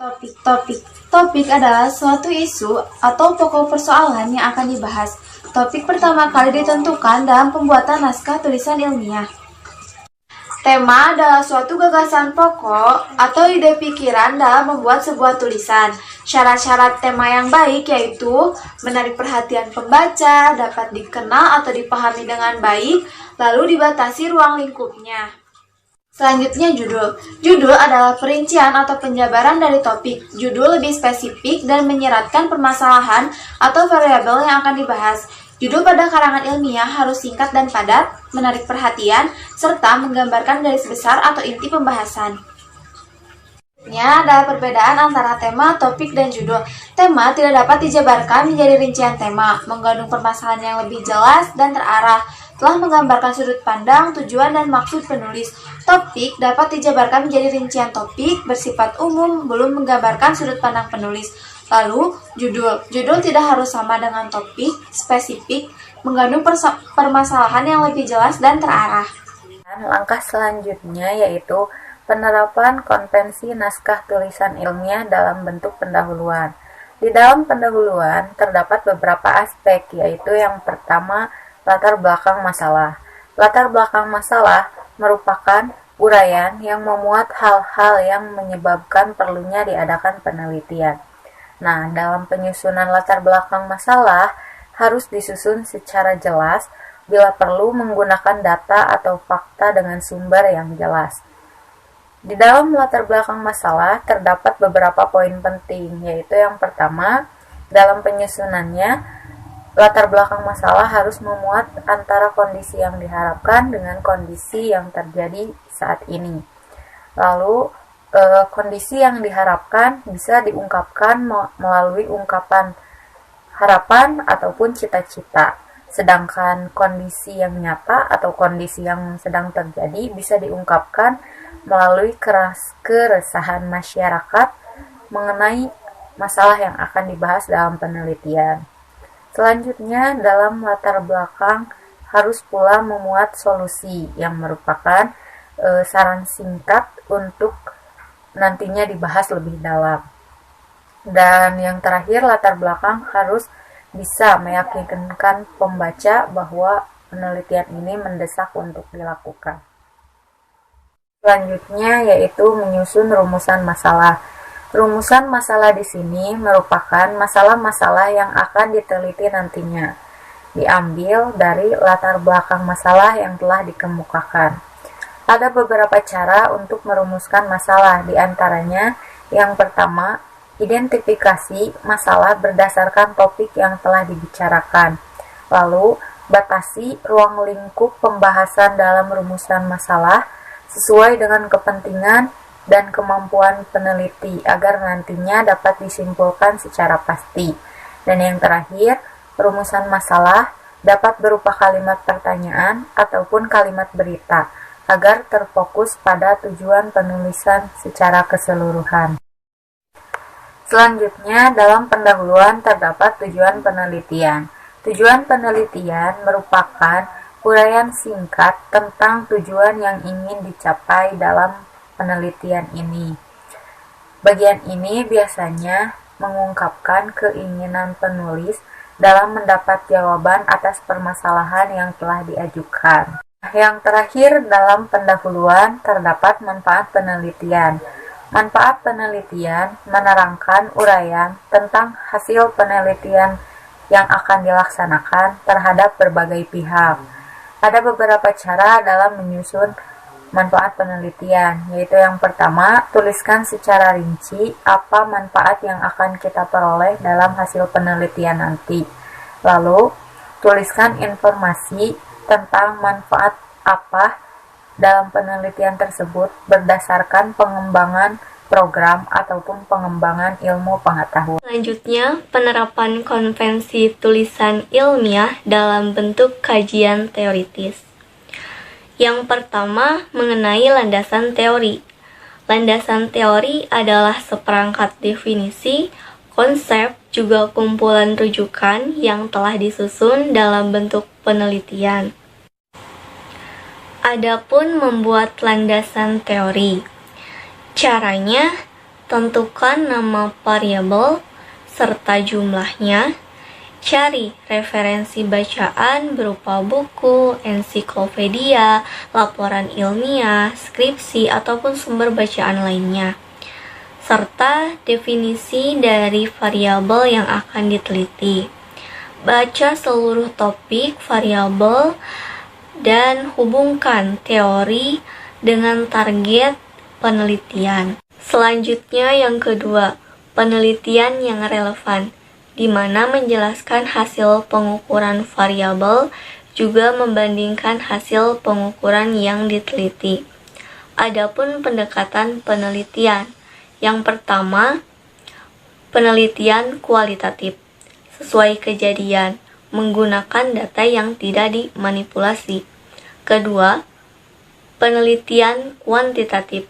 Topik. Topik adalah suatu isu atau pokok persoalan yang akan dibahas. Topik pertama kali ditentukan dalam pembuatan naskah tulisan ilmiah. Tema adalah suatu gagasan pokok atau ide pikiran dalam membuat sebuah tulisan. Syarat-syarat tema yang baik yaitu menarik perhatian pembaca, dapat dikenal atau dipahami dengan baik, lalu dibatasi ruang lingkupnya. Selanjutnya judul. Judul adalah perincian atau penjabaran dari topik. Judul lebih spesifik dan menyeratkan permasalahan atau variabel yang akan dibahas. Judul pada karangan ilmiah harus singkat dan padat, menarik perhatian, serta menggambarkan garis besar atau inti pembahasan. Adalah perbedaan antara tema, topik, dan judul. Tema tidak dapat dijabarkan menjadi rincian tema, mengandung permasalahan yang lebih jelas dan terarah, telah menggambarkan sudut pandang, tujuan, dan maksud penulis. Topik dapat dijabarkan menjadi rincian topik, bersifat umum, belum menggambarkan sudut pandang penulis. Lalu, judul. Judul tidak harus sama dengan topik, spesifik, mengandung permasalahan yang lebih jelas dan terarah. Langkah selanjutnya yaitu penerapan konvensi naskah tulisan ilmiah dalam bentuk pendahuluan. Di dalam pendahuluan terdapat beberapa aspek, yaitu yang pertama, latar belakang masalah. Latar belakang masalah merupakan uraian yang memuat hal-hal yang menyebabkan perlunya diadakan penelitian. Nah, dalam penyusunan latar belakang masalah harus disusun secara jelas, bila perlu menggunakan data atau fakta dengan sumber yang jelas. Di dalam latar belakang masalah terdapat beberapa poin penting, yaitu yang pertama, dalam penyusunannya, latar belakang masalah harus memuat antara kondisi yang diharapkan dengan kondisi yang terjadi saat ini. Lalu, kondisi yang diharapkan bisa diungkapkan melalui ungkapan harapan ataupun cita-cita. Sedangkan kondisi yang nyata atau kondisi yang sedang terjadi bisa diungkapkan melalui keresahan masyarakat mengenai masalah yang akan dibahas dalam penelitian. Selanjutnya, dalam latar belakang harus pula memuat solusi yang merupakan saran singkat untuk nantinya dibahas lebih dalam. Dan yang terakhir, latar belakang harus bisa meyakinkan pembaca bahwa penelitian ini mendesak untuk dilakukan. Selanjutnya yaitu menyusun rumusan masalah. Rumusan masalah di sini merupakan masalah-masalah yang akan diteliti nantinya, diambil dari latar belakang masalah yang telah dikemukakan. Ada beberapa cara untuk merumuskan masalah, di antaranya yang pertama, identifikasi masalah berdasarkan topik yang telah dibicarakan. Lalu, batasi ruang lingkup pembahasan dalam rumusan masalah sesuai dengan kepentingan dan kemampuan peneliti agar nantinya dapat disimpulkan secara pasti. Dan yang terakhir, rumusan masalah dapat berupa kalimat pertanyaan ataupun kalimat berita agar terfokus pada tujuan penulisan secara keseluruhan. Selanjutnya, dalam pendahuluan terdapat tujuan penelitian. Tujuan penelitian merupakan uraian singkat tentang tujuan yang ingin dicapai dalam penelitian ini. Bagian ini biasanya mengungkapkan keinginan penulis dalam mendapat jawaban atas permasalahan yang telah diajukan. Yang terakhir, dalam pendahuluan terdapat manfaat penelitian. Manfaat penelitian menerangkan uraian tentang hasil penelitian yang akan dilaksanakan terhadap berbagai pihak. Ada beberapa cara dalam menyusun manfaat penelitian, yaitu yang pertama, tuliskan secara rinci apa manfaat yang akan kita peroleh dalam hasil penelitian nanti. Lalu, tuliskan informasi tentang manfaat apa dalam penelitian tersebut berdasarkan pengembangan program ataupun pengembangan ilmu pengetahuan. Selanjutnya, penerapan konvensi tulisan ilmiah dalam bentuk kajian teoritis. Yang pertama, mengenai landasan teori. Landasan teori adalah seperangkat definisi, konsep, juga kumpulan rujukan yang telah disusun dalam bentuk penelitian. Adapun membuat landasan teori. Caranya, Tentukan nama variabel serta jumlahnya. Cari referensi bacaan berupa buku, ensiklopedia, laporan ilmiah, skripsi, ataupun sumber bacaan lainnya. Serta definisi dari variabel yang akan diteliti. Baca seluruh topik variabel dan hubungkan teori dengan target penelitian. Selanjutnya yang kedua, penelitian yang relevan, di mana menjelaskan hasil pengukuran variabel juga membandingkan hasil pengukuran yang diteliti. Adapun pendekatan penelitian, yang pertama, penelitian kualitatif, sesuai kejadian, menggunakan data yang tidak dimanipulasi. Kedua, penelitian kuantitatif,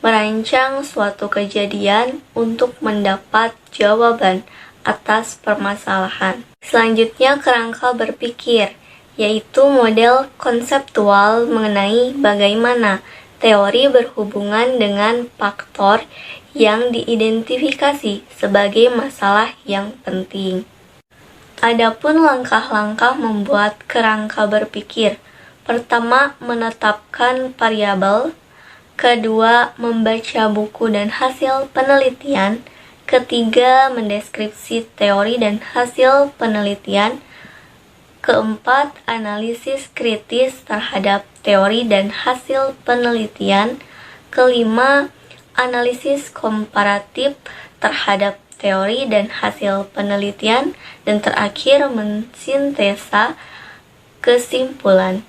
merancang suatu kejadian untuk mendapat jawaban atas permasalahan. Selanjutnya, kerangka berpikir, yaitu model konseptual mengenai bagaimana teori berhubungan dengan faktor yang diidentifikasi sebagai masalah yang penting. Adapun langkah-langkah membuat kerangka berpikir. Pertama, menetapkan variabel. Kedua, membaca buku dan hasil penelitian. Ketiga, mendeskripsi teori dan hasil penelitian. Keempat, analisis kritis terhadap teori dan hasil penelitian. Kelima, analisis komparatif terhadap teori dan hasil penelitian. Dan terakhir, mensintesa kesimpulan.